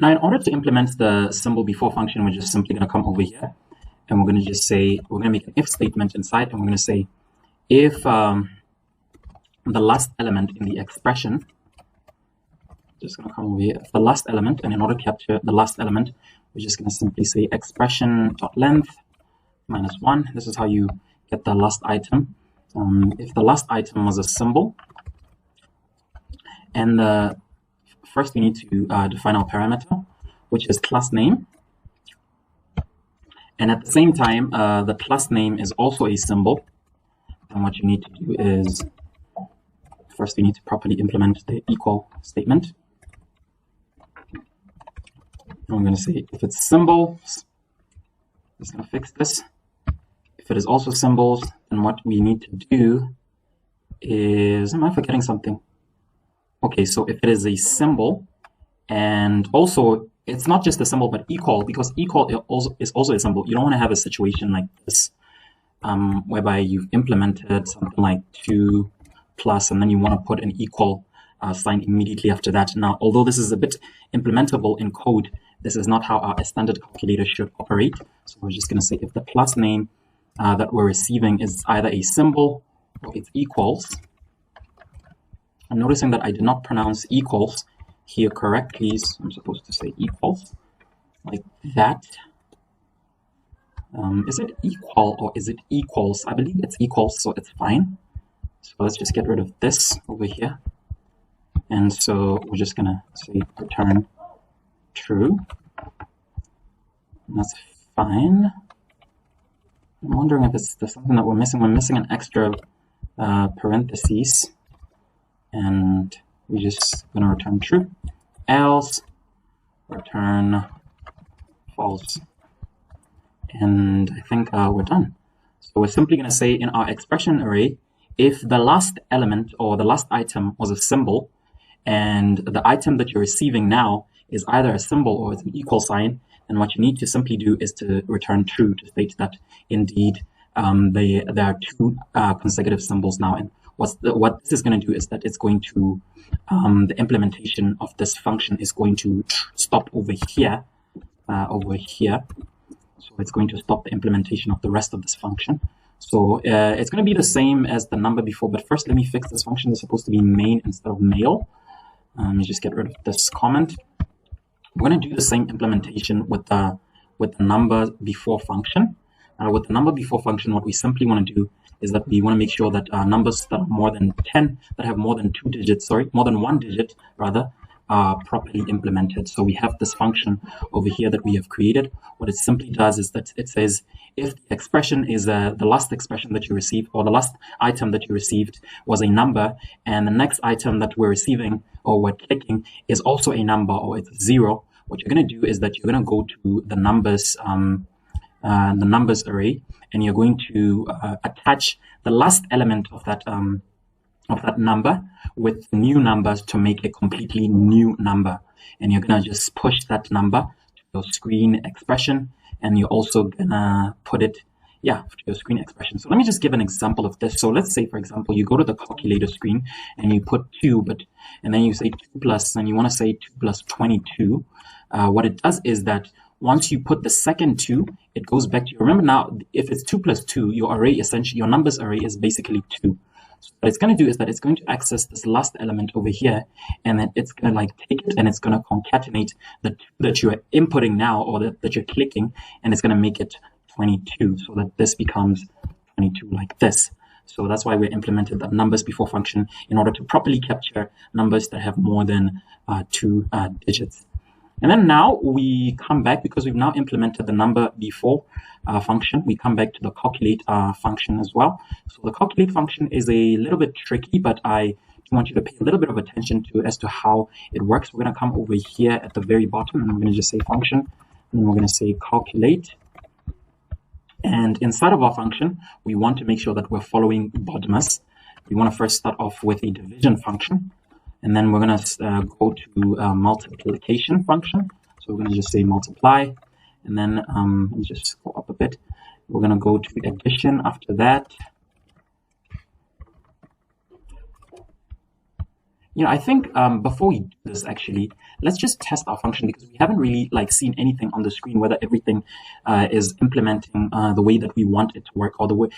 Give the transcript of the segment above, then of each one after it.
Now, in order to implement the symbol before function, we're just simply going to come over here and we're going to just say, we're going to make an if statement inside, and we're going to say, if the last element in the expression, just going to come over here, if the last element, and in order to capture the last element, we're just going to simply say expression.length -1. This is how you get the last item. If the last item was a symbol, and first we need to define our parameter, which is class name. And at the same time, the class name is also a symbol. And what you need to do is, first we need to properly implement the equal statement. I'm going to say if it's symbols, it's going to fix this. If it is also symbols, then what we need to do is, am I forgetting something? Okay, so if it is a symbol, and also it's not just a symbol, but equal, because equal is also a symbol. You don't want to have a situation like this, whereby you've implemented something like 2 plus, and then you want to put an equal sign immediately after that. Now, although this is a bit implementable in code, this is not how our standard calculator should operate. So we're just going to say if the class name that we're receiving is either a symbol or it's equals. I'm noticing that I did not pronounce equals here correctly, so I'm supposed to say equals, like that. Is it equal or is it equals? I believe it's equals, so it's fine. So let's just get rid of this over here. And so we're just going to say return true. And that's fine. I'm wondering if there's something that we're missing. We're missing an extra parentheses. And we're just going to return true. Else, return false. And I think we're done. So we're simply going to say in our expression array, if the last element or the last item was a symbol, and the item that you're receiving now is either a symbol or it's an equal sign, then what you need to simply do is to return true to state that indeed there are 2 consecutive symbols now. And what this is going to do is that it's going to, the implementation of this function is going to stop over here, So it's going to stop the implementation of the rest of this function. So it's going to be the same as the number before, but first let me fix this function. It's supposed to be main instead of male. Let me just get rid of this comment. We're going to do the same implementation with the number before function. With the number before function, what we simply want to do is that we want to make sure that numbers that are more than 10, that have more than 2 digits, more than 1 digit rather, are properly implemented. So we have this function over here that we have created. What it simply does is that it says if the expression is the last expression that you received, or the last item that you received was a number, and the next item that we're receiving or we're clicking is also a number or it's 0, what you're going to do is that you're going to go to the numbers array, and you're going to attach the last element of that number with new numbers to make a completely new number. And you're going to just push that number to your screen expression, and you're also going to put it, to your screen expression. So let me just give an example of this. So let's say, for example, you go to the calculator screen and you put 2, and then you say 2 plus, and you want to say 2 plus 22. What it does is that once you put the second 2, it goes back to you. Remember now, if it's 2 plus 2, your array, essentially, your numbers array is basically 2. So what it's going to do is that it's going to access this last element over here, and then it's going to take it and it's going to concatenate the 2 that you're inputting now, or that you're clicking, and it's going to make it 22, so that this becomes 22 like this. So that's why we implemented the numbers before function, in order to properly capture numbers that have more than 2 digits. And then now we come back, because we've now implemented the number before function, we come back to the calculate function as well. So the calculate function is a little bit tricky, but I want you to pay a little bit of attention to as to how it works. We're going to come over here at the very bottom, and I'm going to just say function, and we're going to say calculate. And inside of our function, we want to make sure that we're following BODMAS. We want to first start off with a division function. And then we're going to go to multiplication function. So we're going to just say multiply. And then let me just go up a bit. We're going to go to addition after that. I think before we do this, actually, let's just test our function, because we haven't really seen anything on the screen whether everything is implementing the way that we want it to work, or the way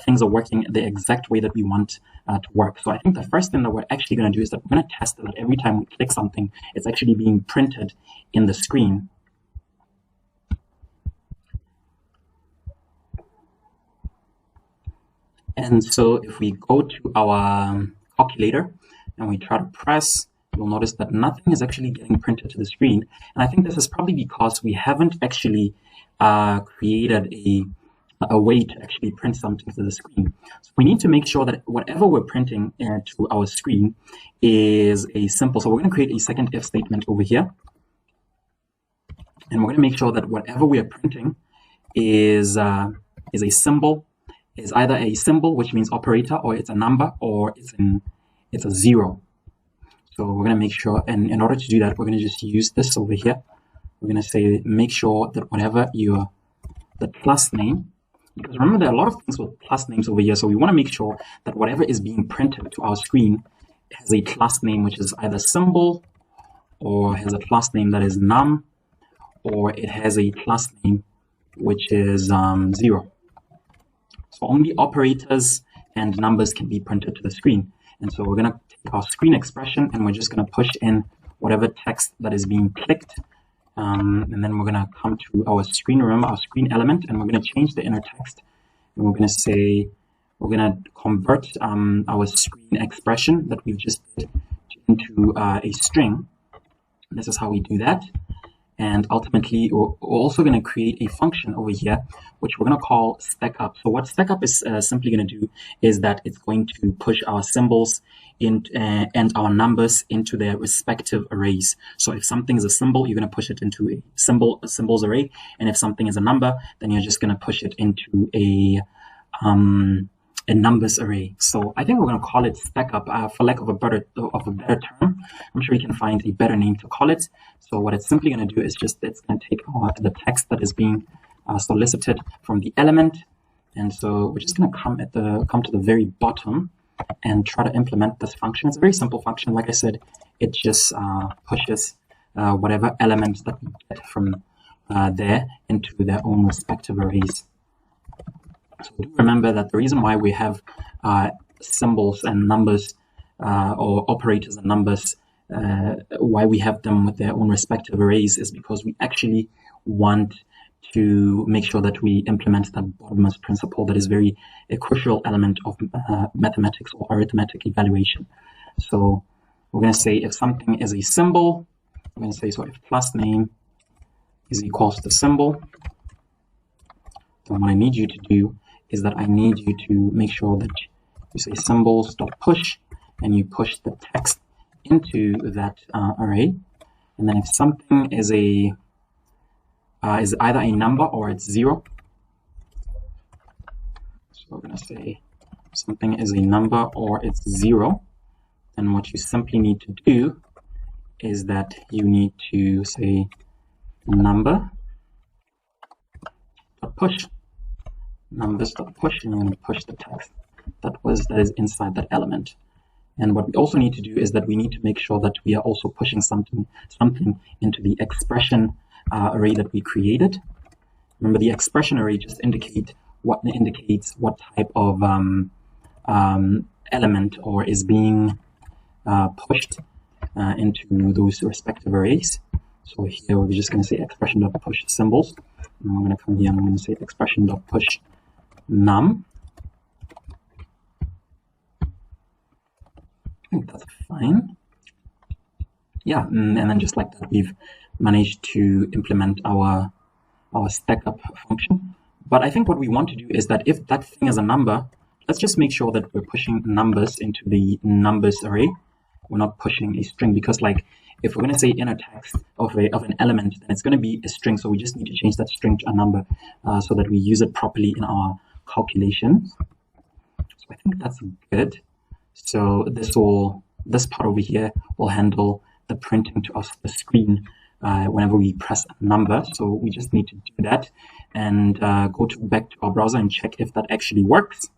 things are working the exact way that we want to work. So I think the first thing that we're actually going to do is that we're going to test that every time we click something, it's actually being printed in the screen. And so if we go to our calculator and we try to press, you'll notice that nothing is actually getting printed to the screen. And I think this is probably because we haven't actually created a way to actually print something to the screen. So we need to make sure that whatever we're printing to our screen is a simple. So we're going to create a second if statement over here. And we're going to make sure that whatever we are printing is a symbol, is either a symbol, which means operator, or it's a number, or it's a zero. So we're going to make sure, and in order to do that, we're going to just use this over here. We're going to say, make sure that whatever the plus name, because remember there are a lot of things with plus names over here. So we want to make sure that whatever is being printed to our screen has a class name, which is either symbol, or has a class name that is num, or it has a class name which is 0. So only operators and numbers can be printed to the screen. And so we're going to take our screen expression and we're just going to push in whatever text that is being clicked. And then we're going to come to our screen, remember our screen element, and we're going to change the inner text. And we're going to say, we're going to convert our screen expression that we've just did into a string. This is how we do that. And ultimately, we're also going to create a function over here, which we're going to call stack up. So what stack up is simply going to do is that it's going to push our symbols and our numbers into their respective arrays. So if something is a symbol, you're going to push it into a symbols array. And if something is a number, then you're just going to push it into a numbers array. So I think we're going to call it stack up for lack of a better term. I'm sure you can find a better name to call it. So what it's simply going to do is just it's going to take the text that is being solicited from the element, and so we're just going to come to the very bottom and try to implement this function. It's a very simple function. Like I said, it just pushes whatever element that we get from there into their own respective arrays. So do remember that the reason why we have symbols and numbers or operators and numbers, why we have them with their own respective arrays, is because we actually want to make sure that we implement that bottommost principle that is a crucial element of mathematics or arithmetic evaluation. So we're going to say if something is a symbol, we're going to say, so if plus name is equals to symbol, then what I need you to do is that I need you to make sure that you say symbols.push and you push the text into that array. And then if something is is either a number or it's 0, so we're going to say something is a number or it's 0, then what you simply need to do is that you need to say number.push, numbers.push, and you're going to push the text that is inside that element. And what we also need to do is that we need to make sure that we are also pushing something into the expression array that we created. Remember, the expression array just indicates what type of element or is being pushed into those respective arrays. So here we're just going to say expression.push symbols, and we're going to come here and I'm going to say expression.push num. I think that's fine. Yeah, and then just like that, we've managed to implement our stack up function. But I think what we want to do is that if that thing is a number, let's just make sure that we're pushing numbers into the numbers array. We're not pushing a string, because like if we're going to say inner text of an element, then it's going to be a string. So we just need to change that string to a number so that we use it properly in our calculations. So I think that's good. So this part over here will handle the printing to us the screen whenever we press a number. So we just need to do that and go back to our browser and check if that actually works.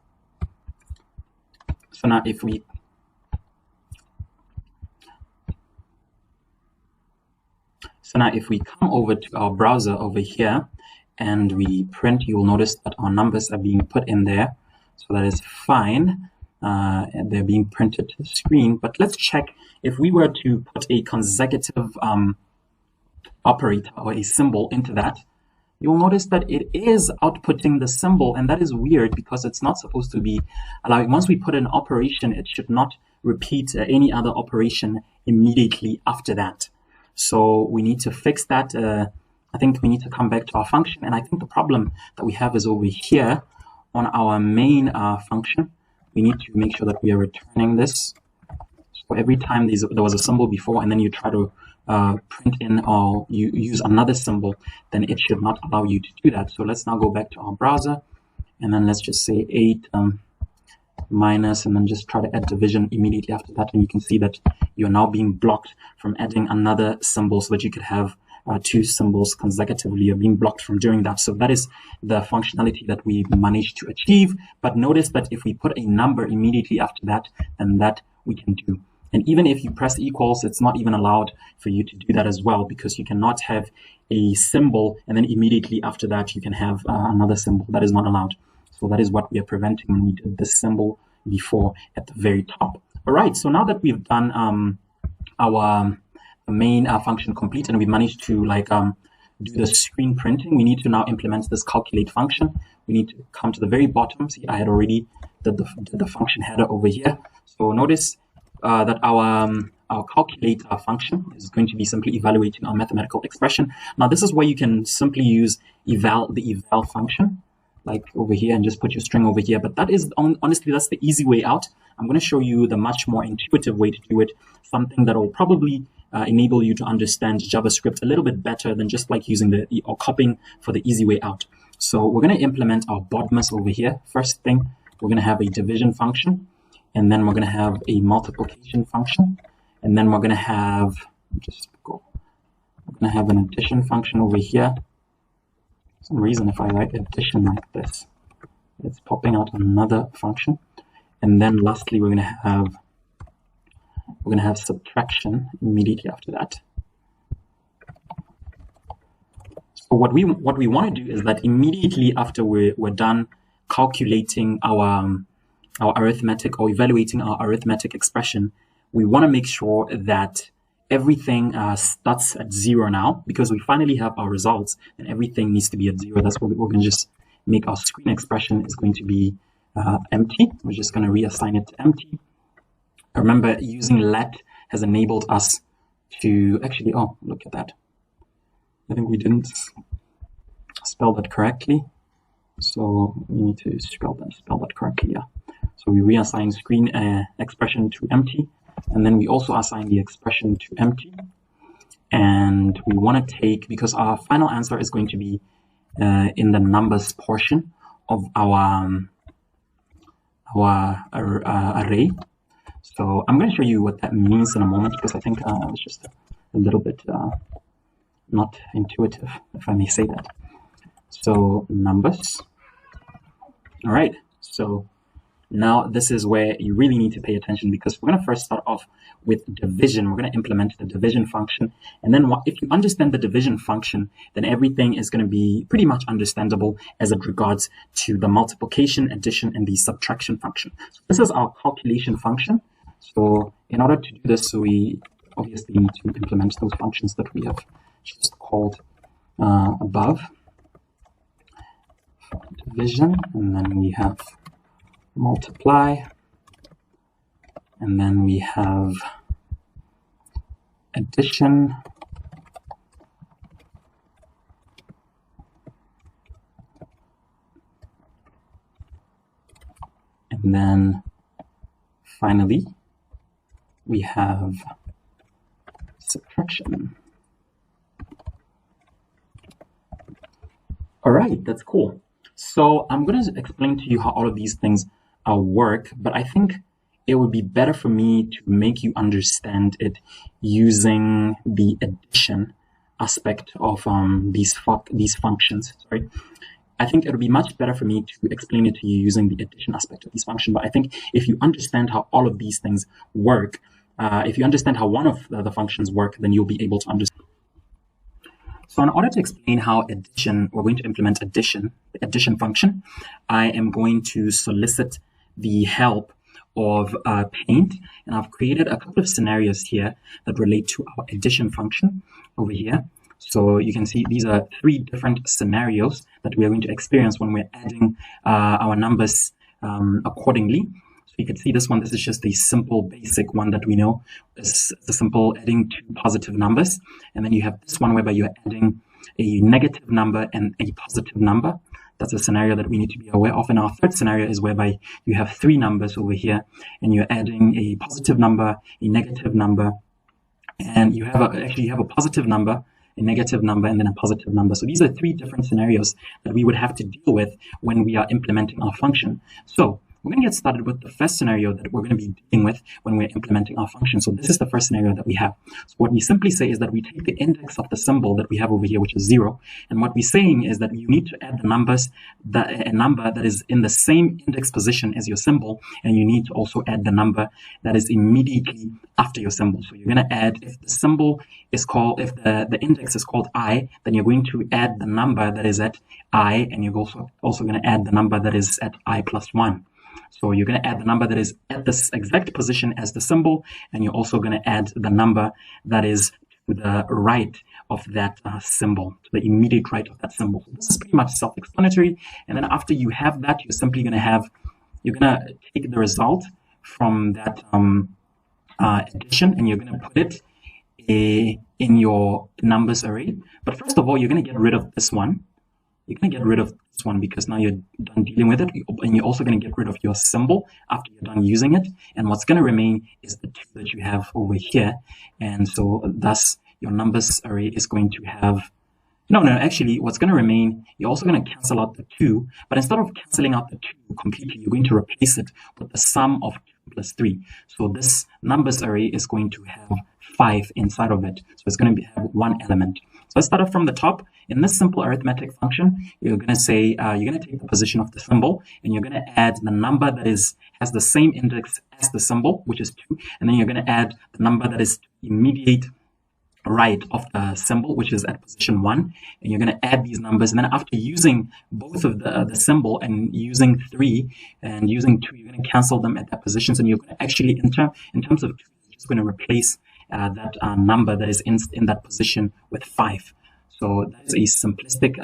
So now if we So now if we come over to our browser over here and we print, you'll notice that our numbers are being put in there. So that is fine. And they're being printed to the screen. But let's check if we were to put a consecutive operator or a symbol into that. You'll notice that it is outputting the symbol, and that is weird because it's not supposed to be allowing. Once we put an operation, it should not repeat any other operation immediately after that. So we need to fix that. I think we need to come back to our function, and I think the problem that we have is over here on our main function. We need to make sure that we are returning this. So every time there was a symbol before, and then you try to print in or you use another symbol, then it should not allow you to do that. So let's now go back to our browser, and then let's just say 8 minus, and then just try to add division immediately after that. And you can see that you're now being blocked from adding another symbol so that you could have two symbols consecutively. You're being blocked from doing that. So that is the functionality that we managed to achieve. But notice that if we put a number immediately after that, then that we can do. And even if you press equals, it's not even allowed for you to do that as well, because you cannot have a symbol and then immediately after that you can have another symbol. That is not allowed. So that is what we are preventing when we did this symbol before at the very top. All right, so now that we've done our main function complete and we managed to do the screen printing, we need to now implement this calculate function. We need to come to the very bottom. See, I had already did the function header over here. So notice that our calculator function is going to be simply evaluating our mathematical expression. Now this is where you can simply use the eval function, like over here, and just put your string over here. But that is honestly, that's the easy way out. I'm going to show you the much more intuitive way to do it, something that will probably enable you to understand JavaScript a little bit better than just like using or copying for the easy way out. So we're going to implement our botmas over here. First thing, we're going to have a division function, and then we're going to have a multiplication function, and then we're going to have an addition function over here. For some reason, if I write addition like this, it's popping out another function. And then lastly, we're going to have subtraction immediately after that. So what we want to do is that immediately after we're done calculating our arithmetic or evaluating our arithmetic expression, we want to make sure that everything starts at 0 now, because we finally have our results and everything needs to be at 0. That's what we're going to just make our screen expression is going to be empty. We're just going to reassign it to empty. Remember, using let has enabled us to actually, oh, look at that. I think we didn't spell that correctly. So we need to spell that correctly, yeah. So we reassign screen expression to empty, and then we also assign the expression to empty. And we want to take, because our final answer is going to be in the numbers portion of our array. So I'm going to show you what that means in a moment, because I think it's just a little bit not intuitive, if I may say that. So numbers. All right. So now this is where you really need to pay attention, because we're going to first start off with division. We're going to implement the division function. And then if you understand the division function, then everything is going to be pretty much understandable as it regards to the multiplication, addition, and the subtraction function. So this is our calculation function. So in order to do this, we obviously need to implement those functions that we have just called above. Division, and then we have multiply, and then we have addition, and then finally we have subtraction. All right, that's cool. So I'm going to explain to you how all of these things work, but I think it would be better for me to make you understand it using the addition aspect of these functions. Sorry, I think it would be much better for me to explain it to you using the addition aspect of these functions. But I think if you understand how all of these things work, if you understand how one of the functions work, then you'll be able to understand. So in order to explain how we're going to implement addition, the addition function, I am going to solicit the help of Paint, and I've created a couple of scenarios here that relate to our addition function over here. So you can see these are 3 different scenarios that we are going to experience when we're adding our numbers accordingly. So you can see this one, this is just a simple basic one that we know is the simple adding 2 positive numbers. And then you have this one whereby you're adding a negative number and a positive number. That's a scenario that we need to be aware of. And our third scenario is whereby you have 3 numbers over here and you're adding a positive number, a negative number, and you have a positive number, a negative number, and then a positive number. So these are 3 different scenarios that we would have to deal with when we are implementing our function. So we're going to get started with the first scenario that we're going to be dealing with when we're implementing our function. So this is the first scenario that we have. So what we simply say is that we take the index of the symbol that we have over here, which is 0. And what we're saying is that you need to add the numbers, a number that is in the same index position as your symbol. And you need to also add the number that is immediately after your symbol. So you're going to add, if the symbol is called, if the index is called I, then you're going to add the number that is at I, and you're also going to add the number that is at I plus 1. So you're going to add the number that is at this exact position as the symbol, and you're also going to add the number that is to the right of that symbol, to the immediate right of that symbol. So this is pretty much self-explanatory. And then after you have that, you're simply going to take the result from that addition, and you're going to put it in your numbers array. But first of all, you're going to get rid of this one. You're going to get rid of this one because now you're done dealing with it, and you're also going to get rid of your symbol after you're done using it. And what's going to remain is the 2 that you have over here. And so thus your numbers array is going to have, actually what's going to remain, you're also going to cancel out the 2, but instead of canceling out the 2 completely, you're going to replace it with the sum of 2 plus 3. So this numbers array is going to have 5 inside of it. So it's going to have 1 element. So let's start off from the top. In this simple arithmetic function, you're going to say, you're going to take the position of the symbol, and you're going to add the number that has the same index as the symbol, which is 2, and then you're going to add the number that is immediate right of the symbol, which is at position 1, and you're going to add these numbers. And then after using both of the symbol and using 3 and using 2, you're going to cancel them at that positions, and you're going to actually, in terms of 2, you're just going to replace that number that is in that position with 5. So that is a simplistic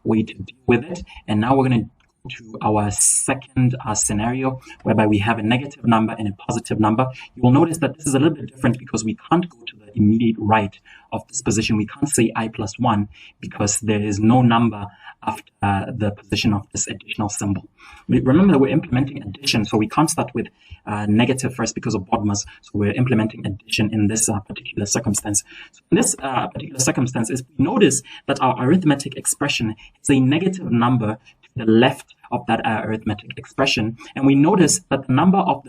way to deal with it. And now we're going to go to our second scenario, whereby we have a negative number and a positive number. You will notice that this is a little bit different because we can't go to the immediate right of this position. We can't say I plus 1 because there is no number after the position of this additional symbol. Remember that we're implementing addition, so we can't start with negative first because of BODMAS. So we're implementing addition in this particular circumstance. So in this particular circumstance, is we notice that our arithmetic expression is a negative number to the left of that arithmetic expression, and we notice that the number of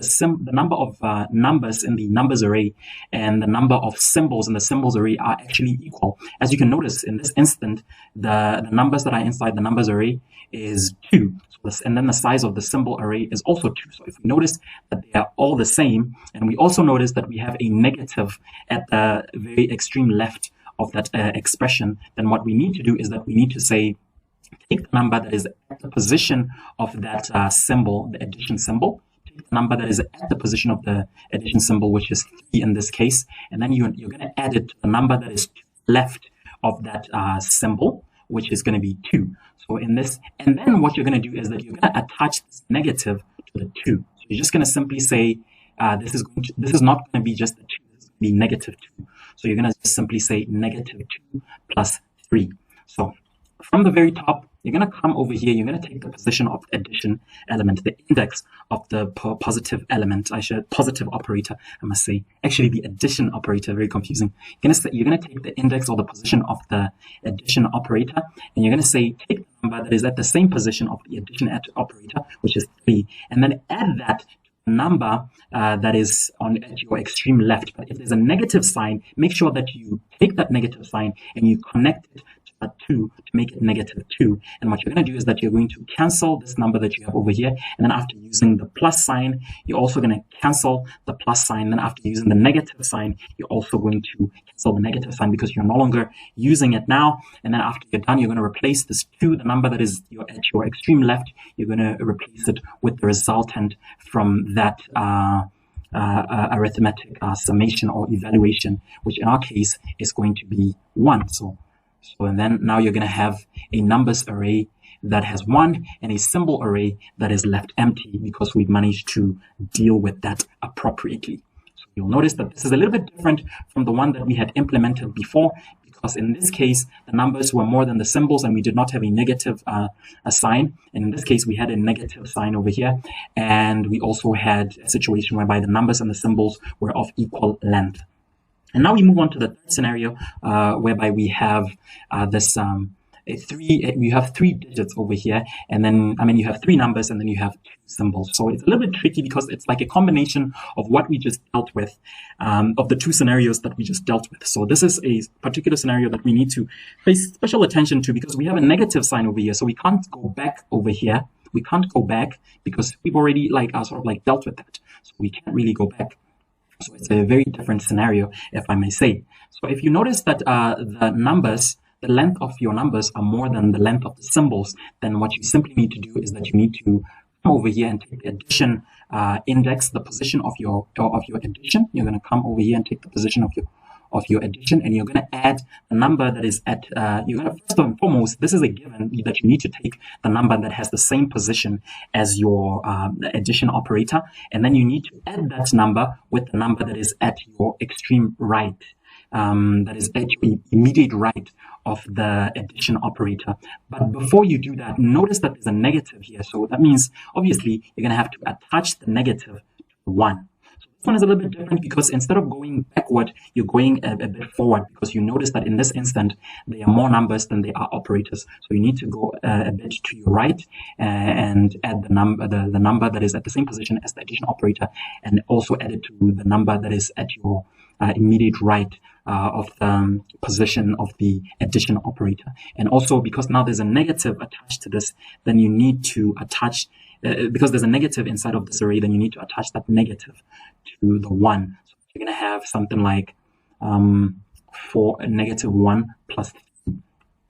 numbers in the numbers array and the number of symbols in the symbols array are actually equal. As you can notice in this instant, the numbers that are inside the numbers array is 2, and then the size of the symbol array is also 2. So if we notice that they are all the same, and we also notice that we have a negative at the very extreme left of that expression, then what we need to do is that we need to say, take the number that is at the position of that symbol, the addition symbol. Take the number that is at the position of the addition symbol, which is 3 in this case, and then you're going to add it to the number that is left of that symbol, which is going to be 2. So in this, and then what you're going to do is that you're going to attach this negative to the 2. So you're just going to simply say this is not going to be just the 2. This is going to be negative 2. So you're going to just simply say negative 2 plus 3. So from the very top, you're going to come over here, you're going to take the position of the addition element, the index of the positive element, positive operator, I must say. Actually, the addition operator, very confusing. You're going to take the index or the position of the addition operator, and you're going to say, take the number that is at the same position of the addition operator, which is 3, and then add that to the number that is at your extreme left. But if there's a negative sign, make sure that you take that negative sign and you connect it that 2 to make it -2. And what you're going to do is that you're going to cancel this number that you have over here. And then after using the plus sign, you're also going to cancel the plus sign. Then after using the negative sign, you're also going to cancel the negative sign because you're no longer using it now. And then after you're done, you're going to replace this 2, the number that is at your extreme left, you're going to replace it with the resultant from that arithmetic summation or evaluation, which in our case is going to be 1. So and then now you're going to have a numbers array that has 1 and a symbol array that is left empty because we've managed to deal with that appropriately. So you'll notice that this is a little bit different from the one that we had implemented before, because in this case, the numbers were more than the symbols and we did not have a negative sign. And in this case, we had a negative sign over here. And we also had a situation whereby the numbers and the symbols were of equal length. And now we move on to the third scenario, whereby we have you have 3 digits over here, and then you have 3 numbers and then you have 2 symbols. So it's a little bit tricky because it's like a combination of what we just dealt with, of the 2 scenarios that we just dealt with. So this is a particular scenario that we need to pay special attention to because we have a negative sign over here, so we can't go back over here. We can't go back because we've already dealt with that. So we can't really go back. So it's a very different scenario, if I may say. So if you notice that the length of your numbers are more than the length of the symbols, then what you simply need to do is that you need to come over here and take the addition index, the position of your addition. You're going to come over here and take the position of your addition, and you're going to add the number that is at, first and foremost, this is a given that you need to take the number that has the same position as your addition operator, and then you need to add that number with the number that is at your extreme right, that is at your immediate right of the addition operator. But before you do that, notice that there's a negative here. So that means, obviously, you're going to have to attach the negative to 1. This one is a little bit different because instead of going backward, you're going a bit forward, because you notice that in this instant, there are more numbers than there are operators. So you need to go a bit to your right and add the number that is at the same position as the addition operator, and also add it to the number that is at your immediate right of the position of the addition operator. And also, because now there's a negative attached to this, then you need to attach, because there's a negative inside of this array, then you need to attach that negative to the 1. So you're going to have something like -1 plus 3.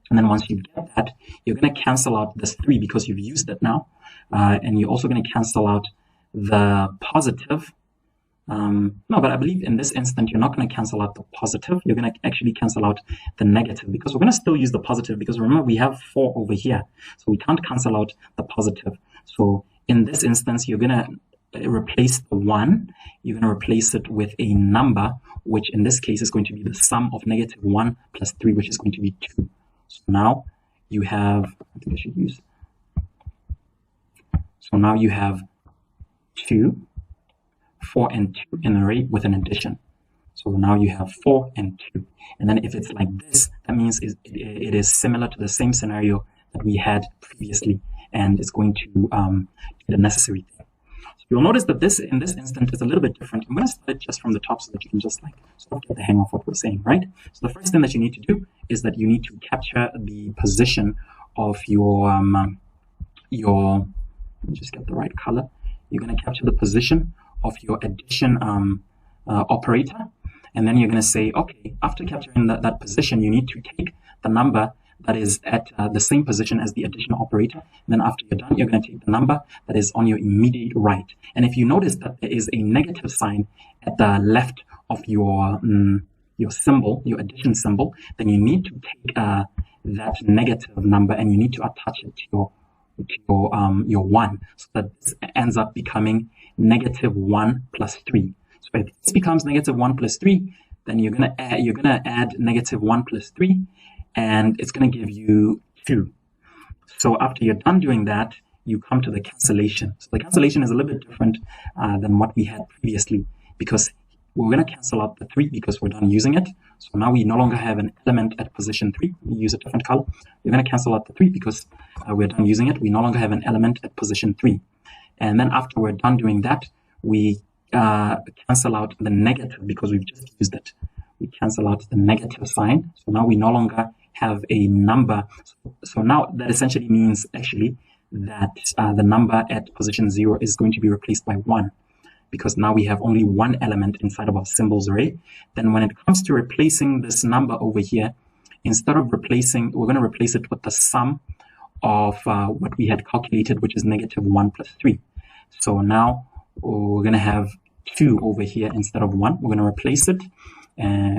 And then once you get that, you're going to cancel out this 3 because you've used it now. And you're also going to cancel out the positive. No, but I believe in this instant, you're not going to cancel out the positive. You're going to actually cancel out the negative, because we're going to still use the positive, because remember, we have 4 over here. So we can't cancel out the positive. So in this instance, you're going to replace the 1. You're going to replace it with a number, which in this case is going to be the sum of -1 plus 3, which is going to be 2. So now you have, I think I should use. So now you have 2, 4 and 2 in an array with an addition. So now you have 4 and 2. And then if it's like this, that means it is similar to the same scenario that we had previously, and it's going to do the necessary thing. So you'll notice that this, in this instant, is a little bit different. I'm going to start it just from the top so that you can just sort of get the hang of what we're saying, right? So the first thing that you need to do is that you need to capture the position of your, let me just get the right color. You're going to capture the position of your addition operator, and then you're going to say, okay, after capturing that position, you need to take the number that is at the same position as the addition operator. And then after you're done, you're going to take the number that is on your immediate right. And if you notice that there is a negative sign at the left of your symbol, your addition symbol, then you need to take that negative number and you need to attach it to your 1, so that this ends up becoming -1 plus 3. So if this becomes -1 plus 3, then you're gonna add -1 plus 3, and it's gonna give you 2. So after you're done doing that, you come to the cancellation. So the cancellation is a little bit different than what we had previously, because we're going to cancel out the 3 because we're done using it. So now we no longer have an element at position 3. We use a different color. We're going to cancel out the 3 because we're done using it. We no longer have an element at position 3. And then after we're done doing that, we cancel out the negative because we've just used it. We cancel out the negative sign. So now we no longer have a number. So now that essentially means actually that the number at position 0 is going to be replaced by 1, because now we have only one element inside of our symbols array. Then when it comes to replacing this number over here, instead of replacing, we're going to replace it with the sum of what we had calculated, which is -1 plus 3. So now we're going to have 2 over here instead of 1. We're going to replace it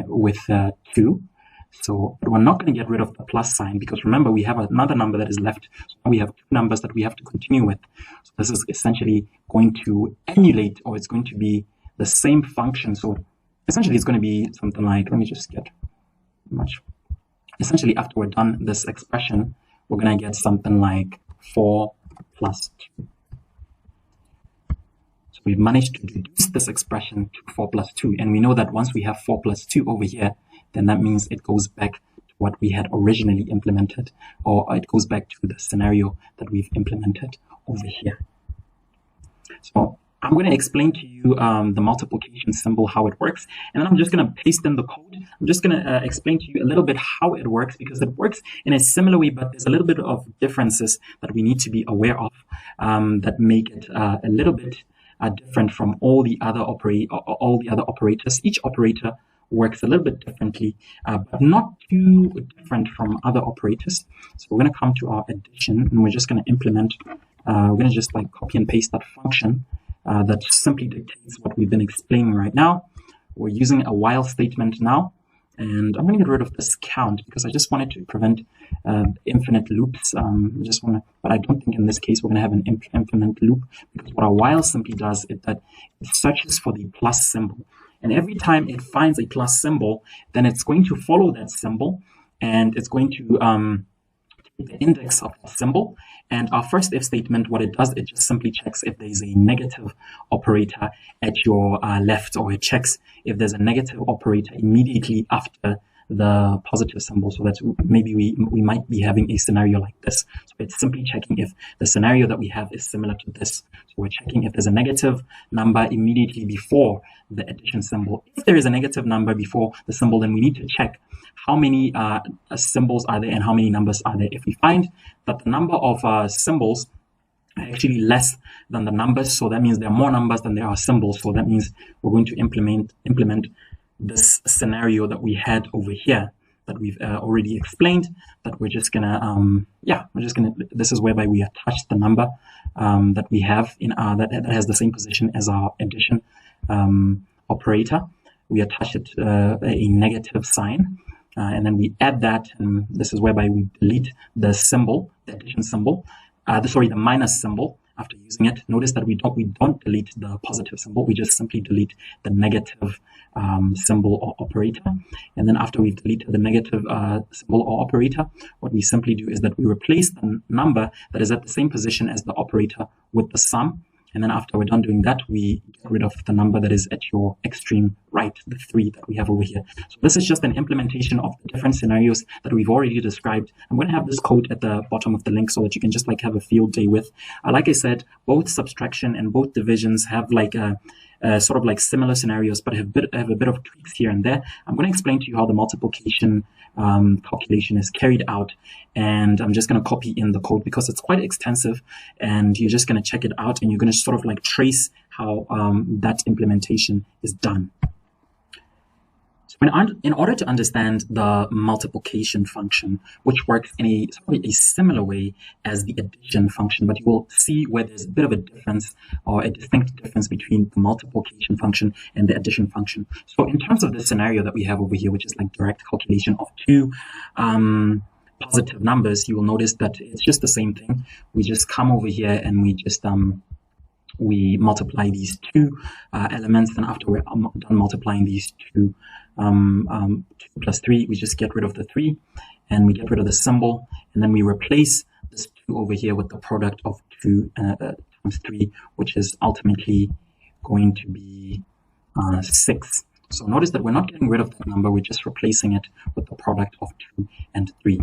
with 2. So but we're not going to get rid of the plus sign, because remember, we have another number that is left. So now we have 2 numbers that we have to continue with. So this is essentially going to emulate, or it's going to be the same function. So essentially it's going to be something like, let me just get much. Essentially, after we're done this expression, we're going to get something like 4 plus 2. So we've managed to reduce this expression to 4 plus 2. And we know that once we have 4 plus 2 over here, then that means it goes back to what we had originally implemented, or it goes back to the scenario that we've implemented over here. So I'm going to explain to you the multiplication symbol, how it works, and then I'm just going to paste in the code. I'm just going to explain to you a little bit how it works, because it works in a similar way, but there's a little bit of differences that we need to be aware of that make it a little bit different from all the other operators. Each operator works a little bit differently, but not too different from other operators. So we're going to come to our addition, and we're just going to implement. We're going to just like copy and paste that function that simply dictates what we've been explaining right now. We're using a while statement now, and I'm going to get rid of this count because I just wanted to prevent infinite loops. But I don't think in this case we're going to have an infinite loop, because what a while simply does is that it searches for the plus symbol. And every time it finds a plus symbol, then it's going to follow that symbol, and it's going to take the index of that symbol. And our first if statement, what it does, it just simply checks if there's a negative operator at your left, or it checks if there's a negative operator immediately after the positive symbol. So that maybe we might be having a scenario like this. So it's simply checking if the scenario that we have is similar to this. So we're checking if there's a negative number immediately before the addition symbol. If there is a negative number before the symbol, then we need to check how many symbols are there and how many numbers are there. If we find that the number of symbols are actually less than the numbers, so that means there are more numbers than there are symbols. So that means we're going to implement this scenario that we had over here that we've already explained, that we're just gonna this is whereby we attach the number that we have in our that has the same position as our addition operator. We attach it a negative sign, and then we add that, and this is whereby we delete the symbol, the addition symbol, the minus symbol. After using it, notice that we don't delete the positive symbol. We just simply delete the negative symbol or operator. And then after we've deleted the negative symbol or operator, what we simply do is that we replace the number that is at the same position as the operator with the sum. And then after we're done doing that, we get rid of the number that is at your extreme right, the 3 that we have over here. So this is just an implementation of the different scenarios that we've already described. I'm going to have this code at the bottom of the link so that you can just like have a field day with. Like I said, both subtraction and both divisions have like a sort of like similar scenarios, but have a bit of tweaks here and there. I'm going to explain to you how the multiplication calculation is carried out, and I'm just going to copy in the code because it's quite extensive, and you're just going to check it out, and you're going to sort of like trace how that implementation is done. So in order to understand the multiplication function, which works in a similar way as the addition function, but you will see where there's a bit of a difference, or a distinct difference between the multiplication function and the addition function. So in terms of the scenario that we have over here, which is like direct calculation of 2 positive numbers, you will notice that it's just the same thing. We just come over here and we just we multiply these 2 elements. Then after we're done multiplying these 2, 2 plus 3, we just get rid of the 3, and we get rid of the symbol, and then we replace this 2 over here with the product of 2 times 3, which is ultimately going to be 6. So notice that we're not getting rid of that number, we're just replacing it with the product of 2 and 3.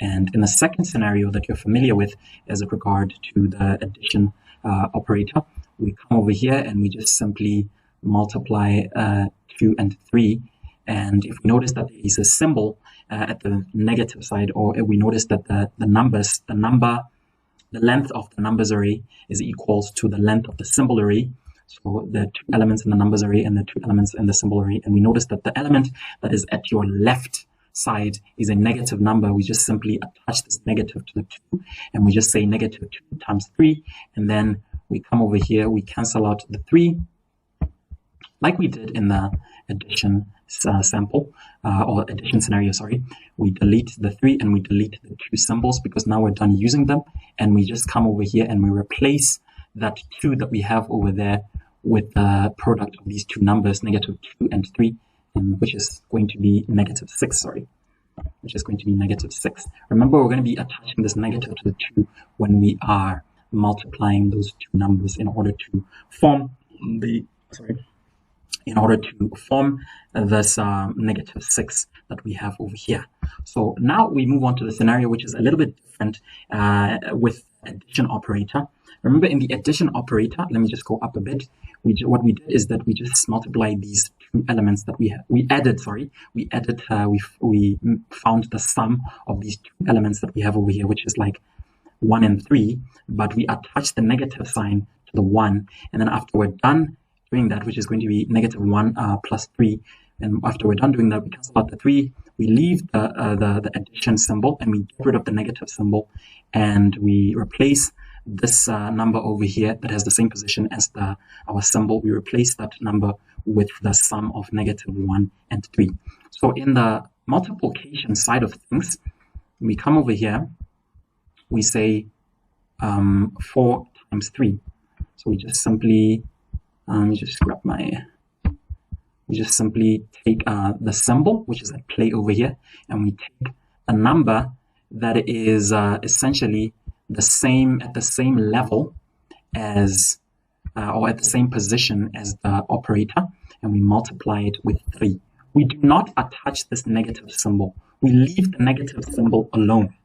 And in the second scenario that you're familiar with as it regard to the addition operator, we come over here and we just simply multiply 2 and 3, And if we notice that there is a symbol at the negative side, or if we notice that the length of the numbers array is equals to the length of the symbol array. So the 2 elements in the numbers array and the 2 elements in the symbol array. And we notice that the element that is at your left side is a negative number. We just simply attach this negative to the 2, and we just say negative 2 times 3. And then we come over here, we cancel out the 3, like we did in the addition sample, or addition scenario, sorry. We delete the 3 and we delete the 2 symbols because now we're done using them. And we just come over here and we replace that 2 that we have over there with the product of these 2 numbers, negative 2 and 3, which is going to be negative 6, sorry. Which is going to be negative 6. Remember, we're going to be attaching this negative to the 2 when we are multiplying those 2 numbers in order to form the, this negative 6 that we have over here. So now we move on to the scenario, which is a little bit different with addition operator. Remember, in the addition operator, let me just go up a bit. What we did is that we just multiplied these 2 elements that we found the sum of these 2 elements that we have over here, which is like 1 and 3, but we attach the negative sign to the 1, and then after we're done doing that, which is going to be negative 1 plus 3, and after we're done doing that, we cancel out the 3, we leave the addition symbol, and we get rid of the negative symbol, and we replace this number over here that has the same position as our symbol. We replace that number with the sum of negative 1 and 3. So in the multiplication side of things, we come over here, we say 4 times 3. So we just simply we just simply take the symbol, which is at play over here, and we take a number that is essentially at the same level as or at the same position as the operator, and we multiply it with 3. We do not attach this negative symbol. We leave the negative symbol alone.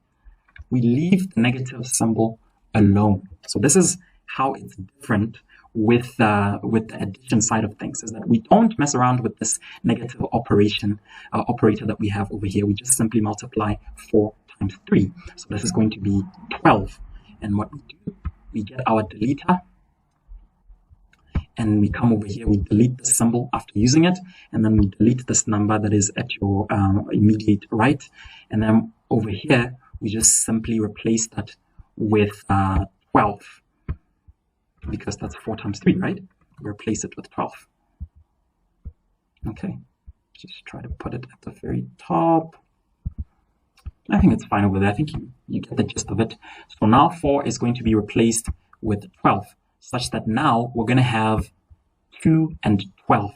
So this is how it's different with the addition side of things, is that we don't mess around with this negative operator that we have over here. We just simply multiply 4 times 3. So this is going to be 12. And what we do, we get our deleter, and we come over here, we delete the symbol after using it, and then we delete this number that is at your immediate right. And then over here, we just simply replace that with 12, because that's 4 times 3, right? We replace it with 12. Okay, just try to put it at the very top. I think it's fine over there. I think you get the gist of it. So now 4 is going to be replaced with 12, such that now we're going to have 2 and 12,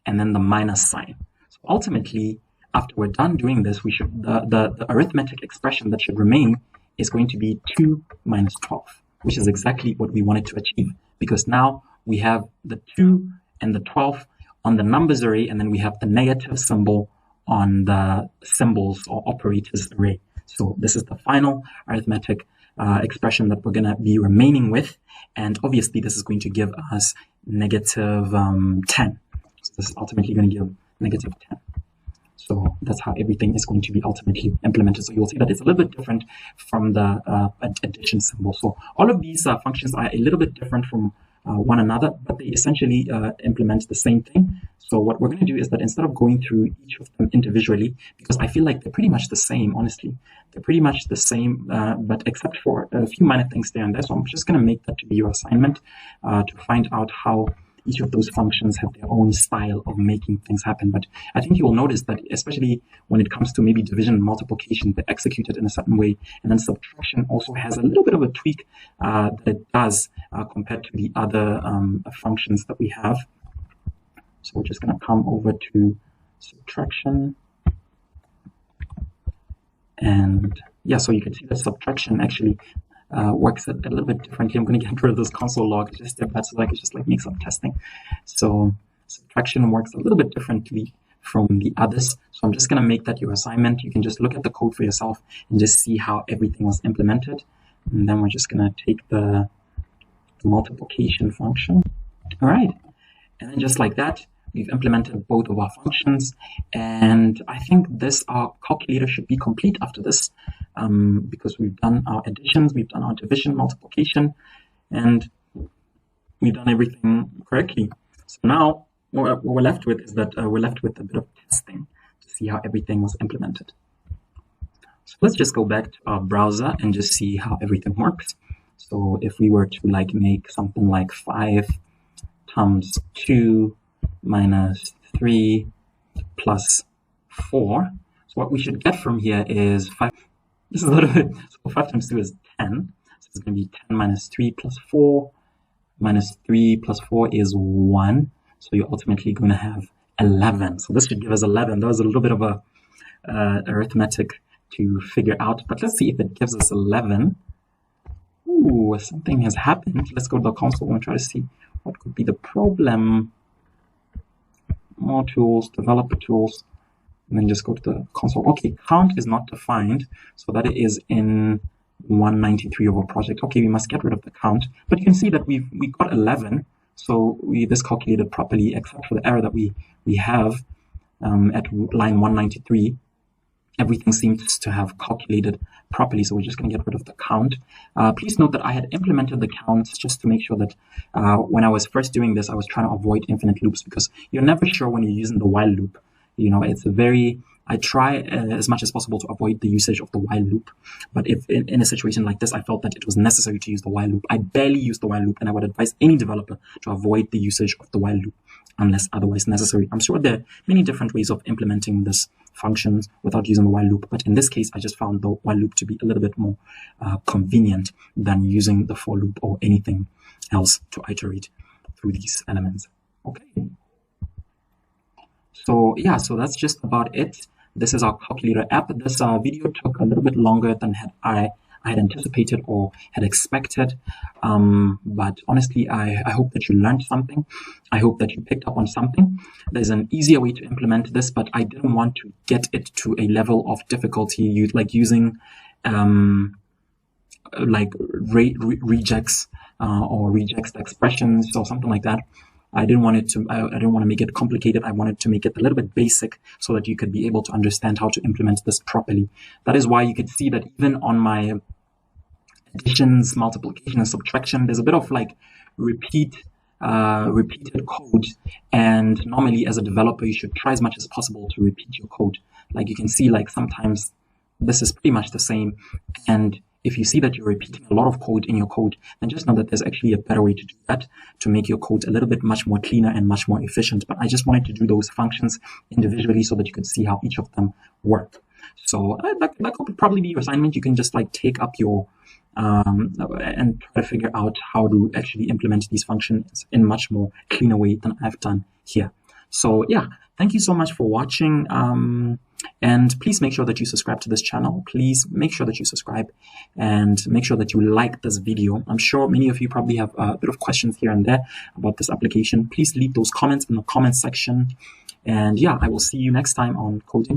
and then the minus sign. So ultimately, after we're done doing this, we should the arithmetic expression that should remain is going to be 2 minus 12, which is exactly what we wanted to achieve, because now we have the 2 and the 12 on the numbers array, and then we have the negative symbol on the symbols or operators array. So this is the final arithmetic expression that we're going to be remaining with, and obviously this is going to give us negative 10. So this is ultimately going to give negative 10. So that's how everything is going to be ultimately implemented. So you'll see that it's a little bit different from the addition symbol. So all of these functions are a little bit different from one another, but they essentially implement the same thing. So what we're going to do is that instead of going through each of them individually, because I feel like they're pretty much the same, honestly, they're pretty much the same, but except for a few minor things there and there. So I'm just going to make that to be your assignment to find out how each of those functions have their own style of making things happen. But I think you will notice that, especially when it comes to maybe division and multiplication, they're executed in a certain way. And then subtraction also has a little bit of a tweak that it does compared to the other functions that we have. So we're just going to come over to subtraction. And yeah, so you can see that subtraction actually works a little bit differently. I'm going to get rid of this console log just there, so I can just like make some testing. So subtraction works a little bit differently from the others. So I'm just going to make that your assignment. You can just look at the code for yourself and just see how everything was implemented. And then we're just going to take the multiplication function. All right. And then just like that, We've implemented both of our functions, and I think our calculator should be complete after this, because we've done our additions, we've done our division, multiplication, and we've done everything correctly. So now what we're left with is that we're left with a bit of testing to see how everything was implemented. So let's just go back to our browser and just see how everything works. So if we were to like make something like 5 times 2 minus 3 plus 4, so what we should get from here is 5. This is a little bit, so 5 times 2 is 10. So it's going to be 10 minus 3 plus 4. Minus 3 plus 4 is 1. So you're ultimately going to have 11. So this should give us 11. That was a little bit of a arithmetic to figure out, but let's see if it gives us 11. Ooh, something has happened. Let's go to the console and try to see what could be the problem. More tools, developer tools, and then just go to the console. Okay, count is not defined, so that it is in 193 of our project. Okay, we must get rid of the count, but you can see that we got 11, so this calculated properly, except for the error that we have at line 193. Everything seems to have calculated properly, so we're just going to get rid of the count. Please note that I had implemented the counts just to make sure that when I was first doing this, I was trying to avoid infinite loops, because you're never sure when you're using the while loop. You know, I try as much as possible to avoid the usage of the while loop. But if in a situation like this, I felt that it was necessary to use the while loop, I barely use the while loop, and I would advise any developer to avoid the usage of the while loop unless otherwise necessary. I'm sure there are many different ways of implementing this functions without using the while loop, but in this case, I just found the while loop to be a little bit more convenient than using the for loop or anything else to iterate through these elements. Okay. So yeah, so that's just about it. This is our calculator app. This video took a little bit longer than I had anticipated or had expected. But honestly, I hope that you learned something. I hope that you picked up on something. There's an easier way to implement this, but I didn't want to get it to a level of difficulty, like using like regex or regex expressions or something like that. I didn't want to make it complicated. I wanted to make it a little bit basic so that you could be able to understand how to implement this properly. That is why you could see that even on my additions, multiplication, and subtraction, there's a bit of like repeated code. And normally as a developer, you should try as much as possible to repeat your code. Like you can see, like sometimes this is pretty much the same. And if you see that you're repeating a lot of code in your code, then just know that there's actually a better way to do that, to make your code a little bit much more cleaner and much more efficient. But I just wanted to do those functions individually so that you could see how each of them work. So that could probably be your assignment. You can just like take up your and try to figure out how to actually implement these functions in a much more cleaner way than I've done here. So yeah, thank you so much for watching. And please make sure that you subscribe to this channel. Please make sure that you subscribe and make sure that you like this video. I'm sure many of you probably have a bit of questions here and there about this application. Please leave those comments in the comment section. And yeah, I will see you next time on Coding.